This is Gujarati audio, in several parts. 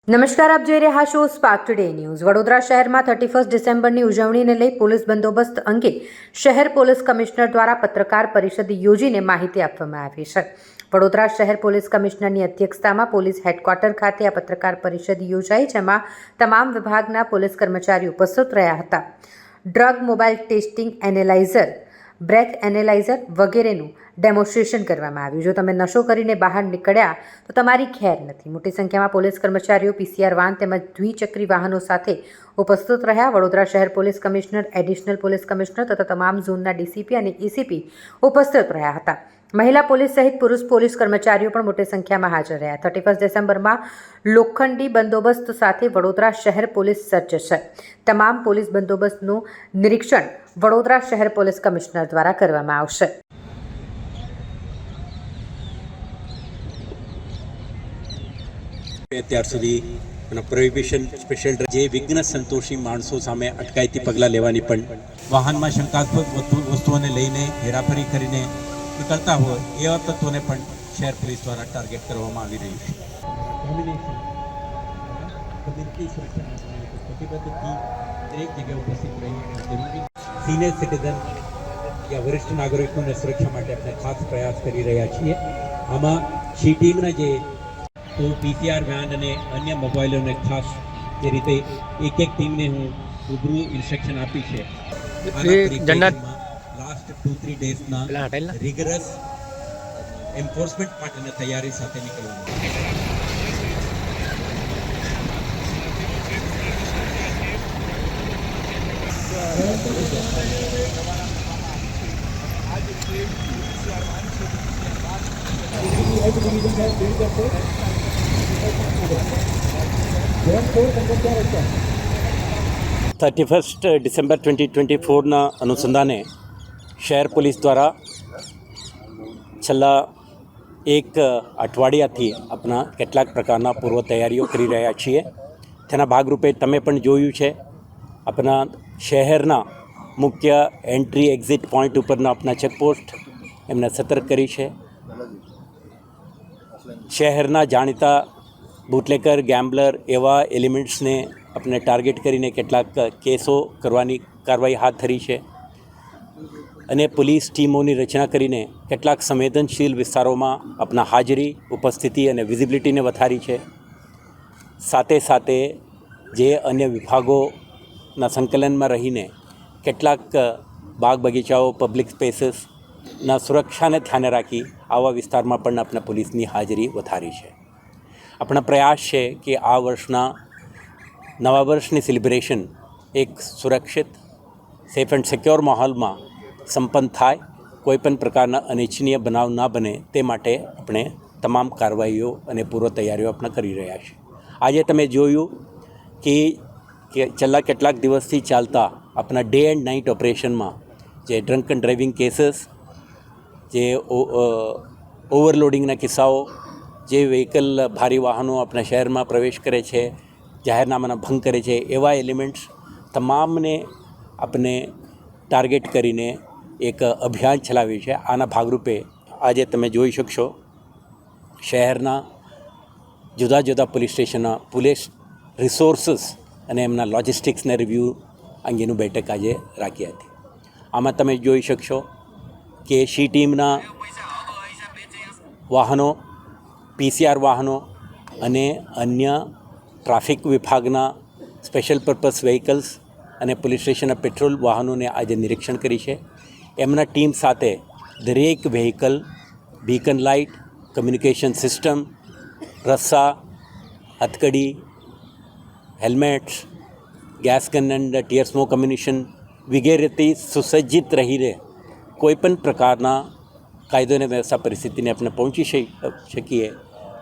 નમસ્કાર, આપ જોઈ રહ્યા છો સ્પાર્ક ટુડે ન્યૂઝ। વડોદરા શહેરમાં 31 ડિસેમ્બરની ઉજવણીને લઈ પોલીસ બંદોબસ્ત અંગે શહેર પોલીસ કમિશનર દ્વારા પત્રકાર પરિષદ યોજીને માહિતી આપવામાં આવી છે। વડોદરા શહેર પોલીસ કમિશનરની અધ્યક્ષતામાં પોલીસ હેડક્વાર્ટર ખાતે આ પત્રકાર પરિષદ યોજાઈ, જેમાં તમામ વિભાગના પોલીસ કર્મચારીઓ ઉપસ્થિત રહ્યા હતા। Drug mobile testing analyser, breath analyser વગેરેનું ડેમોન્સ્ટ્રેશન કરવામાં આવ્યું। જો તમે નશો કરીને બહાર નીકળ્યા તો તમારી ખેર નથી। મોટી સંખ્યામાં પોલીસ કર્મચારીઓ પીસીઆર વાન તેમજ દ્વિચક્રી વાહનો સાથે ઉપસ્થિત રહ્યા। વડોદરા શહેર police commissioner, additional police commissioner તથા તમામ ઝોનના ડીસીપી અને એસીપી ઉપસ્થિત રહ્યા હતા। મહિલા પોલીસ સહિત પુરુષ પોલીસ કર્મચારીઓ પણ મોટી સંખ્યામાં હાજર રહ્યા। 31 ડિસેમ્બરમાં લોખંડી બંદોબસ્ત સાથે વડોદરા શહેર પોલીસ સજ્જ છે। તમામ પોલીસ બંદોબસ્તનું નિરીક્ષણ વડોદરા શહેર પોલીસ કમિશનર દ્વારા કરવામાં આવશે। અત્યાર સુધી પ્રોહિબિશન સ્પેશિયલ જે વિઘ્ન સંતોષી માણસો સામે અટકાયતી પગલાં લેવાની પણ વાહનમાં શંકાસ્પદ વસ્તુઓને લઈને હેરાફેરી કરીને નીકળતા હોય એવા તત્વોને પણ શહેર પોલીસ દ્વારા ટાર્ગેટ કરવામાં આવી રહ્યું છે। દરેક જગ્યાએ ઉપસ્થિત રહી જરૂરી સિનિયર સિટીઝન યા વરિષ્ઠ નાગરિકોની સુરક્ષા માટે આપણે ખાસ પ્રયાસ કરી રહ્યા છીએ। આમાં સી ટીમના જે તો પીસીઆર વેન અને અન્ય મોબાઈલોને ખાસ જે રીતે એક ટીમને હું રૂબરૂ ઇન્સ્ટ્રક્શન આપી છે। લાસ્ટ 2-3 ડેઝના રિગરસ એન્ફોર્સમેન્ટ માટેની તૈયારી સાથે નીકળવાનું। फर्स्ट डिसेंबर 2024 अनुसंधाने शहर पोलीस द्वारा छेल्ला एक अठवाडियाथी अपना કેટલાક પ્રકારના પૂર્વ તૈયારીઓ કરી રહ્યા છીએ। તેના ભાગરૂપે તમે પણ જોયું છે આપણા શહેરના મુખ્ય એન્ટ્રી એક્ઝિટ પોઈન્ટ ઉપરના આપણા ચેકપોસ્ટ એમને સતર્ક કરી છે। શહેરના જાણીતા બુટલેકર, ગેમ્બલર એવા એલિમેન્ટ્સને આપણે ટાર્ગેટ કરીને કેટલાક કેસો કરવાની કાર્યવાહી હાથ ધરી છે અને પોલીસ ટીમોની રચના કરીને કેટલાક સંવેદનશીલ વિસ્તારોમાં આપણા હાજરી, ઉપસ્થિતિ અને વિઝિબિલિટીને વધારી છે। સાથે સાથે જે અન્ય વિભાગોના સંકલનમાં રહીને કેટલાક બાગ બગીચાઓ, પબ્લિક સ્પેસીસના સુરક્ષાને ધ્યાને રાખી આવા વિસ્તારમાં પણ આપણા પોલીસની હાજરી વધારી છે। આપણા પ્રયાસ છે કે આ વર્ષના નવા વર્ષની સેલિબ્રેશન એક સુરક્ષિત, સેફ એન્ડ સિક્યોર માહોલમાં સંપન્ન થાય, કોઈપણ પ્રકારના અનિચ્છનીય બનાવ ના બને તે માટે આપણે તમામ કાર્યવાહીઓ અને પૂર્વ તૈયારીઓ આપણે કરી રહ્યા છીએ। આજે તમે જોયું કે છેલ્લા કેટલાક દિવસથી ચાલતા આપણા ડે એન્ડ નાઇટ ઓપરેશનમાં જે ડ્રંકન ડ્રાઇવિંગ કેસીસ, જે ઓવરલોડિંગના કિસ્સાઓ, જે વ્હીકલ ભારી વાહનો આપણા શહેરમાં પ્રવેશ કરે છે, જાહેરનામાના ભંગ કરે છે, એવા એલિમેન્ટ્સ તમામને આપણે ટાર્ગેટ કરીને એક અભિયાન ચલાવ્યું છે। આના ભાગરૂપે આજે તમે જોઈ શકશો શહેરના જુદા જુદા પોલીસ સ્ટેશનના પોલીસ રિસોર્સિસ અને એમના લોજિસ્ટિક્સને રિવ્યૂ અંગેનું બેઠક આજે રાખી હતી। આમાં તમે જોઈ શકશો કે સી ટીમના વાહનો, પીસીઆર વાહનો અને અન્ય ટ્રાફિક વિભાગના સ્પેશિયલ પર્પઝ વ્હીકલ્સ અને પોલીસ સ્ટેશનના પેટ્રોલ વાહનોને આજે નિરીક્ષણ કરી છે। એમના ટીમ સાથે દરેક vehicle, beacon light, communication system, રસ્સા, હથકડી, helmets, gas gun and tear smoke ammunition વગેરેથી સુસજ્જિત રહીને કોઈપણ પ્રકારના કાયદો અને વ્યવસ્થા પરિસ્થિતિને આપણે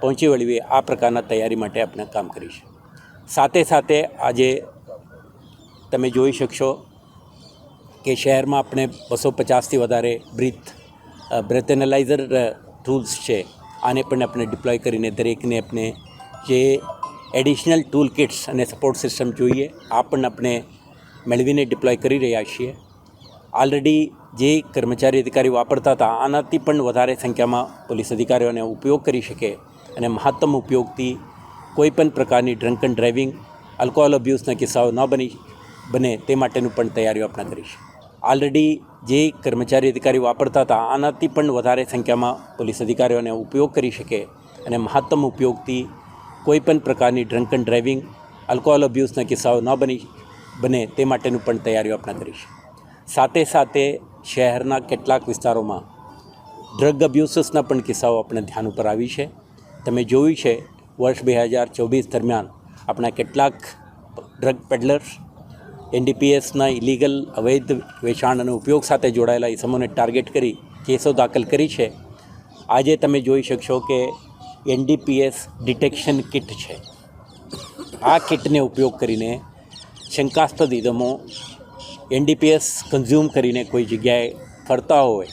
પહોંચી વળીએ આ પ્રકારના તૈયારી માટે આપણે કામ કરીશું। સાથે સાથે આજે તમે જોઈ શકશો કે શહેરમાં આપણે 250થી વધારે બ્રેથ એનાલાઇઝર ટૂલ્સ છે, આને પણ આપણે ડિપ્લોય કરીને દરેકને આપણે જે એડિશનલ ટૂલ કિટ્સ અને સપોર્ટ સિસ્ટમ જોઈએ આ પણ આપણે મેળવીને ડિપ્લોય કરી રહ્યા છીએ। ઓલરેડી જે કર્મચારી અધિકારી વાપરતા હતા આનાથી પણ વધારે સંખ્યામાં પોલીસ અધિકારીઓને ઉપયોગ કરી શકે અને મહત્તમ ઉપયોગથી કોઈ પણ પ્રકારની ડ્રંક એન્ડ ડ્રાઇવિંગ આલ્કોહોલ અબ્યુઝના કિસ્સાઓ ન બને તે માટેનું પણ તૈયારીઓ આપણે કરીશું. ઓલરેડી જે કર્મચારી અધિકારીઓ વાપરતા હતા આનાથી પણ વધારે સંખ્યામાં પોલીસ અધિકારીઓને ઉપયોગ કરી શકે અને મહત્તમ ઉપયોગથી કોઈ પણ પ્રકારની ડ્રંક એન્ડ ડ્રાઇવિંગ આલ્કોહોલ અબ્યુઝના કિસ્સાઓ ન બને તે માટેનું પણ તૈયારીઓ આપણે કરીશું. સાથે સાથે શહેરના કેટલાક વિસ્તારોમાં ડ્રગ અબ્યુસીસના પણ કિસ્સાઓ આપણે ધ્યાન ઉપર આવી છે. તમે જોયું છે વર્ષ 2024 દરમિયાન આપણા કેટલાક ડ્રગ પેડલર્સ NDPSના ઇલીગલ અવૈધ વેચાણ અને ઉપયોગ સાથે જોડાયેલા ઇસમોને ટાર્ગેટ કરી કેસો દાખલ કરી છે. આજે તમે જોઈ શકશો કે NDPS ડિટેક્શન કિટ છે. આ કિટને ઉપયોગ કરીને શંકાસ્પદ ઇસમો NDPS કન્ઝ્યુમ કરીને કોઈ જગ્યાએ ફરતા હોય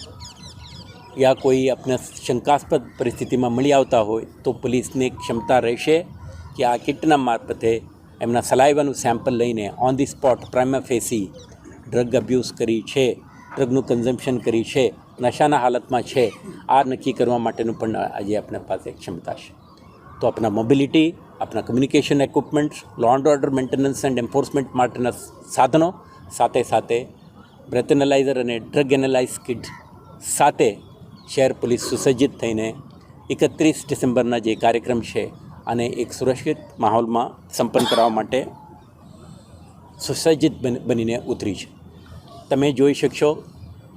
યા કોઈ આપણે શંકાસ્પદ પરિસ્થિતિમાં મળી આવતા હોય તો પોલીસની ક્ષમતા રહેશે કે આ કિટના મારફતે એમના સલાઈવાનું સેમ્પલ લઈને on the spot prima facie drug abuse કરી છે, ડ્રગનું કન્ઝમ્પશન કરી છે, નશાના હાલતમાં છે, આ નક્કી કરવા માટેનું પણ આજે આપણા પાસે ક્ષમતા છે. તો આપણા મોબિલિટી, આપણા communication equipments, law and order maintenance and enforcement માટેના સાધનો, સાથે સાથે બ્રેથ એનાલાઇઝર અને ડ્રગ એનાલાઇઝ કિટ સાથે શહેર પોલીસ સુસજ્જિત થઈને 31 ડિસેમ્બરના જે કાર્યક્રમ છે અને એક સુરક્ષિત માહોલમાં સંપન્ન કરવા માટે સુસજ્જિત બનીને ઉતરી છે. તમે જોઈ શકશો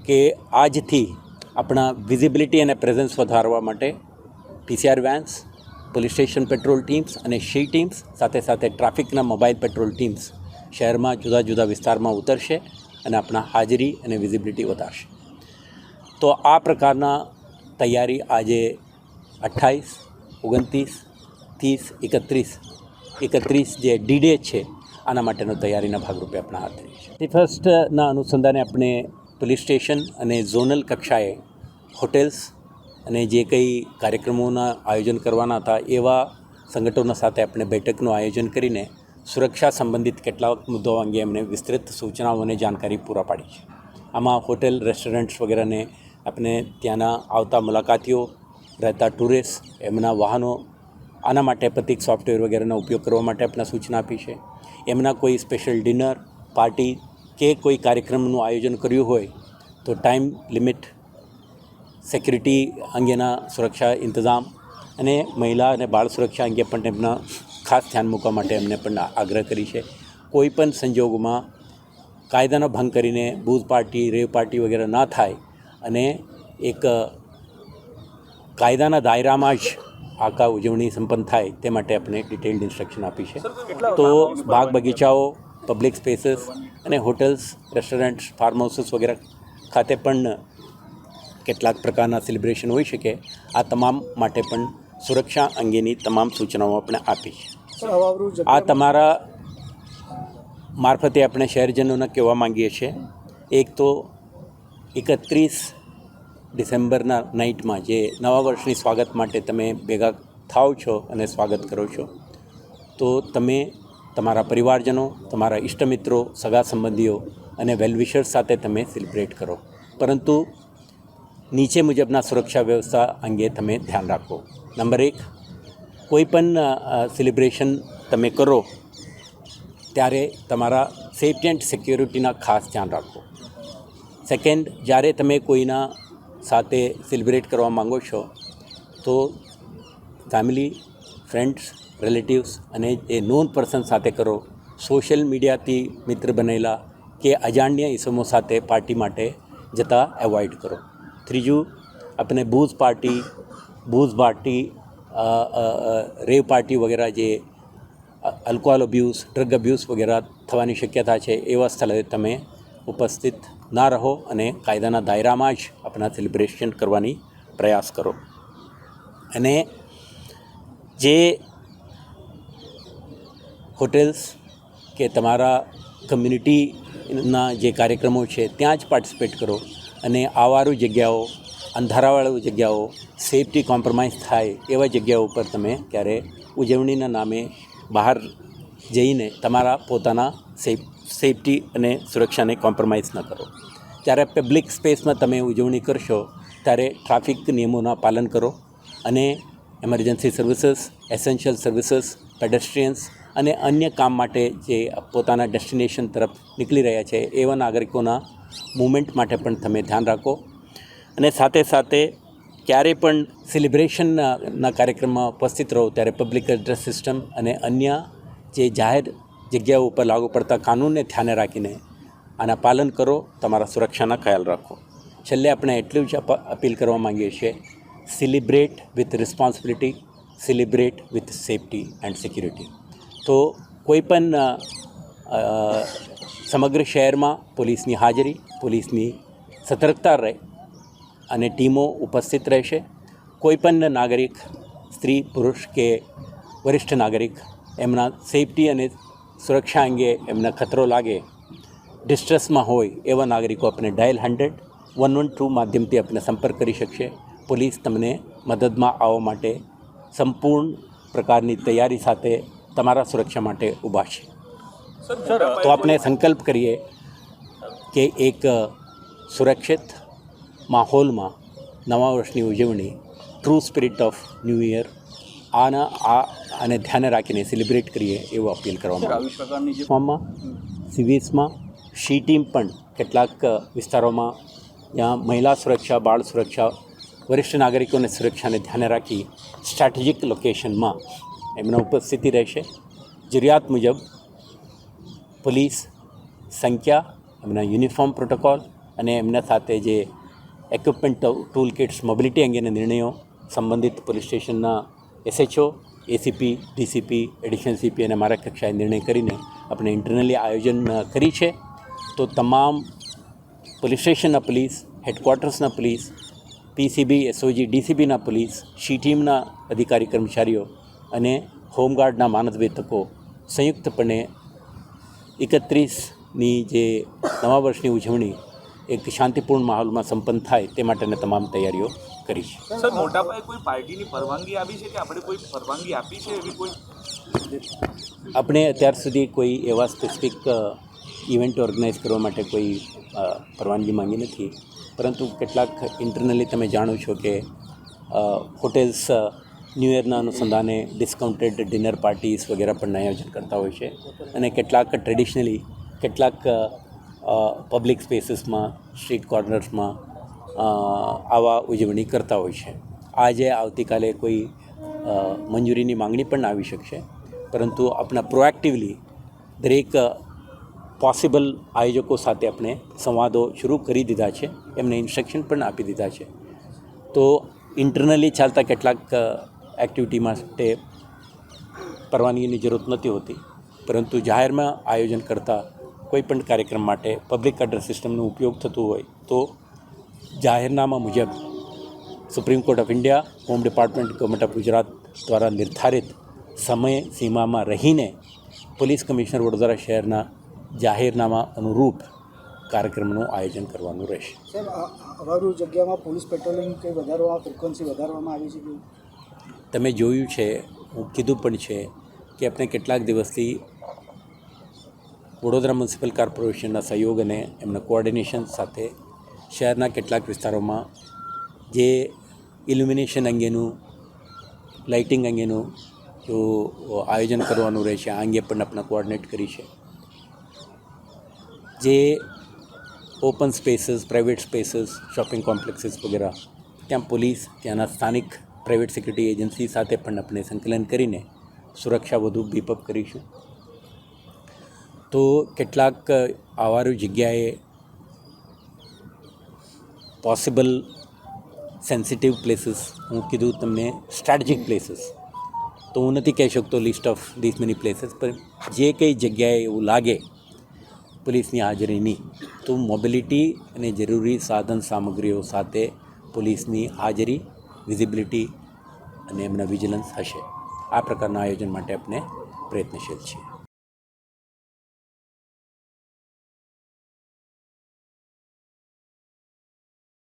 કે આજથી આપણા વિઝિબિલિટી અને પ્રેઝન્સ વધારવા માટે PCR vans, police station petrol teams અને શી ટીમ્સ સાથે સાથે ટ્રાફિકના મોબાઈલ પેટ્રોલ ટીમ્સ શહેરમાં જુદા જુદા વિસ્તારમાં ઉતરશે અને આપણા હાજરી અને વિઝિબિલિટી વધારશે. તો આ પ્રકારના તૈયારી આજે 28, 29, 30, 31 જે D-Day છે આના માટેનો તૈયારીના ભાગરૂપે આપણા હાથ ધરી છે. ફર્સ્ટના અનુસંધાને આપણે પોલીસ સ્ટેશન અને ઝોનલ કક્ષાએ હોટેલ્સ અને જે કંઈ કાર્યક્રમોના આયોજન કરવાના હતા એવા સંગઠનો સાથે આપણે બેઠકનું આયોજન કરીને સુરક્ષા સંબંધિત કેટલાક મુદ્દાઓ અંગે એમને વિસ્તૃત સૂચનાઓ અને જાણકારી પૂરા પાડી છે. આમાં હોટેલ, રેસ્ટોરન્ટ્સ વગેરેને આપણે ત્યાંના આવતા મુલાકાતીઓ, રહેતા ટુરિસ્ટ, એમના વાહનો આના માટે પ્રતિક સોફ્ટવેર વગેરેનો ઉપયોગ કરવા માટે આપણે સૂચના આપી છે. એમના કોઈ સ્પેશિયલ ડિનર, પાર્ટી કે કોઈ કાર્યક્રમનું આયોજન કર્યું હોય તો ટાઈમ લિમિટ, સિક્યુરિટી અંગેના સુરક્ષા ઇંતજામ અને મહિલા અને બાળ સુરક્ષા અંગે પણ એમના ખાસ ધ્યાન મૂકવા માટે એમને પણ આગ્રહ કરી છે. કોઈ પણ સંજોગોમાં કાયદાનો ભંગ કરીને બૂઝ પાર્ટી, રેવ પાર્ટી વગેરે ના થાય અને એક કાયદાના દાયરામાં જ આખા ઉજવણી સંપન્ન થાય તે માટે આપણે ડિટેલ્ડ ઇન્સ્ટ્રક્શન આપી છે. તો બાગ બગીચાઓ, પબ્લિક સ્પેસીસ અને હોટલ્સ, રેસ્ટોરન્ટ્સ, ફાર્મ હાઉસીસ વગેરે ખાતે પણ કેટલાક પ્રકારના સેલિબ્રેશન હોઈ શકે. આ તમામ માટે પણ સુરક્ષા અંગેની તમામ સૂચનાઓ આપણે આપી છે. આ તમારા મારફતે આપણે શહેરજનોને કહેવા માંગીએ છીએ, એક તો 31 ડિસેમ્બરના નાઇટમાં જે નવા વર્ષની સ્વાગત માટે તમે ભેગા થાઓ છો અને સ્વાગત કરો છો, તો તમે તમારા પરિવારજનો, તમારા ઇષ્ટમિત્રો, સગા સંબંધીઓ અને વેલવિશર્સ સાથે તમે સેલિબ્રેટ કરો, પરંતુ નીચે મુજબના સુરક્ષા વ્યવસ્થા અંગે તમે ધ્યાન રાખો. નંબર 1, કોઈ પણ સેલિબ્રેશન તમે કરો ત્યારે તમારા સેફ્ટી એન્ડ સિક્યોરિટીના ખાસ ધ્યાન રાખો. સેકન્ડ, જ્યારે તમે કોઈના સાથે સેલિબ્રેટ કરવા માંગો છો તો ફેમિલી, ફ્રેન્ડ્સ, રિલેટિવ્સ અને એ નોન પર્સન સાથે કરો. સોશિયલ મીડિયાથી મિત્ર બનેલા કે અજાણ્યા ઇસમો સાથે પાર્ટી માટે જતા એવોઇડ કરો. ત્રીજું, આપણે બૂઝ પાર્ટી, રેવ પાર્ટી વગેરે જે આલ્કોહોલ અબ્યુઝ, ડ્રગ અબ્યુઝ વગેરે થવાની શક્યતા છે એવા સ્થળે તમે ઉપસ્થિત ના રહો અને કાયદાના દાયરામાં જ આપણા સેલિબ્રેશન કરવાની પ્રયાસ કરો. અને જે હોટેલ્સ કે તમારા કમ્યુનિટીના જે કાર્યક્રમો છે ત્યાં જ પાર્ટિસિપેટ કરો અને આવારું જગ્યાઓ, અંધારાવાળી જગ્યાઓ, સેફટી કોમ્પ્રોમાઇઝ થાય એવા જગ્યાઓ ઉપર તમે ક્યારે ઉજવણીના નામે બહાર જઈને તમારા પોતાના સેફટી અને સુરક્ષાને કોમ્પ્રોમાઇઝ ન કરો. જ્યારે પબ્લિક સ્પેસમાં તમે ઉજવણી કરશો ત્યારે ટ્રાફિક નિયમોના પાલન કરો અને એમરજન્સી સર્વિસીસ, એસેન્શિયલ સર્વિસીસ પેડેસ્ટ્રિયન્સ અને અન્ય કામ માટે જે પોતાના ડેસ્ટિનેશન તરફ નીકળી રહ્યા છે એવા નાગરિકોના મૂવમેન્ટ માટે પણ તમે ધ્યાન રાખો. અને સાથે સાથે ક્યારે પણ સેલિબ્રેશનના કાર્યક્રમમાં ઉપસ્થિત રહો ત્યારે પબ્લિક એડ્રેસ સિસ્ટમ અને અન્ય જે જાહેર જગ્યાઓ ઉપર લાગુ પડતા કાનૂનને ધ્યાને રાખીને આના પાલન કરો, તમારા સુરક્ષાના ખ્યાલ રાખો. છેલ્લે આપણે એટલું જ અપીલ કરવા માંગીએ છીએ, celebrate with responsibility, celebrate with safety and security. તો કોઈ પણ સમગ્ર શહેરમાં પોલીસની હાજરી, પોલીસની સતર્કતા રહે અને ટીમો ઉપસ્થિત રહેશે. કોઈપણ નાગરિક, સ્ત્રી, પુરુષ કે વરિષ્ઠ નાગરિક એમના સેફટી અને સુરક્ષા અંગે એમને ખતરો લાગે, ડિસ્ટ્રેસમાં હોય એવા નાગરિકો આપણે ડાયલ 100-112 માધ્યમથી આપણે સંપર્ક કરી શકશે. પોલીસ તમને મદદમાં આવવા માટે સંપૂર્ણ પ્રકારની તૈયારી સાથે તમારા સુરક્ષા માટે ઊભા છે. તો આપણે સંકલ્પ કરીએ કે એક સુરક્ષિત માહોલમાં નવા વર્ષની ઉજવણી, true spirit of new year આને ધ્યાને રાખીને સેલિબ્રેટ કરીએ એવું અપીલ કરવામાં. સિવિલ્સમાં શી ટીમ પણ કેટલાક વિસ્તારોમાં જ્યાં મહિલા સુરક્ષા, બાળ સુરક્ષા, વરિષ્ઠ નાગરિકોની સુરક્ષાને ધ્યાને રાખી સ્ટ્રેટેજિક લોકેશનમાં એમના ઉપસ્થિતિ રહેશે. જરૂરિયાત મુજબ પોલીસ સંખ્યા, એમના યુનિફોર્મ પ્રોટોકોલ અને એમના સાથે જે ઇક્વિપમેન્ટ, ટૂલ કિટ્સ, મોબિલિટી અંગેના નિર્ણયો સંબંધિત પોલીસ સ્ટેશનના SHO, ACP, DCP, additional CP અને મારા કક્ષાએ નિર્ણય કરીને આપણે ઇન્ટરનલી આયોજન કરી છે. તો તમામ પોલીસ સ્ટેશનના પોલીસ, હેડક્વાર્ટર્સના પોલીસ, PCB, SOG, DCBના પોલીસ, શી ટીમના અધિકારી કર્મચારીઓ અને હોમગાર્ડના માનદવેતકો સંયુક્તપણે 31ની જે નવા વર્ષની ઉજવણી એક શાંતિપૂર્ણ માહોલમાં સંપન્ન થાય તે માટેની તમામ તૈયારીઓ કરી છે. સર, મોટા પાયે કોઈ પાર્ટીની પરવાનગી આપી છે કે આપણે કોઈ પરવાનગી આપી છે એવી કોઈ? આપણે અત્યાર સુધી કોઈ એવા સ્પેસિફિક ઇવેન્ટ ઓર્ગેનાઇઝ કરવા માટે કોઈ પરવાનગી માંગી નથી, પરંતુ કેટલાક ઇન્ટરનલી તમે જાણો છો કે હોટેલ્સ ન્યૂ યરના અનુસંધાને ડિસ્કાઉન્ટેડ ડિનર પાર્ટીઝ વગેરે પણ આયોજન કરતા હોય છે. અને કેટલાક ટ્રેડિશનલી કેટલાક પબ્લિક સ્પેસીસમાં, સ્ટ્રીટ કોર્નર્સમાં આવા ઉજવણી કરતા હોય છે. આજે આવતીકાલે કોઈ મંજૂરીની માંગણી પણ આવી શકશે, પરંતુ આપણા પ્રોએક્ટિવલી દરેક પોસિબલ આયોજકો સાથે આપણે સંવાદો શરૂ કરી દીધા છે, એમને ઇન્સ્ટ્રક્શન પણ આપી દીધા છે. તો ઇન્ટરનલી ચાલતા કેટલાક એક્ટિવિટી માટે પરવાનગીની જરૂર નથી હોતી, પરંતુ જાહેરમાં આયોજન કરતા કોઈ પણ કાર્યક્રમ માટે પબ્લિક એડ્રેસ સિસ્ટમનો ઉપયોગ થતો હોય તો જાહેરનામા મુજબ supreme court of India, home department, government of Gujarat દ્વારા નિર્ધારિત સમય સીમામાં રહીને પોલીસ કમિશનર વડોદરા શહેરના જાહેરનામા અનુરૂપ કાર્યક્રમનું આયોજન કરવાનું રહેશે. સર, અવારું જગ્યામાં પોલીસ પેટ્રોલિંગ કંઈ વધારવા, ફ્રિકવન્સી વધારવામાં આવી છે? તમે જોયું છે, હું કીધું પણ છે કે આપણે કેટલાક દિવસથી વડોદરા મ્યુનિસિપલ કોર્પોરેશનના સહયોગ અને એમના કોઓર્ડિનેશન સાથે શહેરના કેટલાક વિસ્તારોમાં જે ઇલ્યુમિનેશન અંગેનું, લાઇટિંગ અંગેનું જો આયોજન કરવાનું રહેશે, આ અંગે પણ આપણે કોઓર્ડિનેટ કરી છે. જે open spaces, private spaces, shopping complexes વગેરે, ત્યાં પોલીસ, ત્યાંના સ્થાનિક પ્રાઇવેટ સિક્યુરિટી એજન્સી સાથે પણ આપણે સંકલન કરીને સુરક્ષા વધુ બીપઅપ કરીશું. તો કેટલાક આવારું જગ્યાએ પોસિબલ સેન્સિટિવ પ્લેસીસ, હું કીધું તમને સ્ટ્રેટેજિક પ્લેસીસ, તો હું નથી કહી શકતો list of this many places, પણ જે કંઈ જગ્યાએ એવું લાગે પોલીસની હાજરીની, તો મોબિલિટી અને જરૂરી સાધન સામગ્રીઓ સાથે પોલીસની હાજરી, વિઝિબિલિટી અને એમના વિજિલન્સ હશે. આ પ્રકારના આયોજન માટે આપણે પ્રયત્નશીલ છીએ.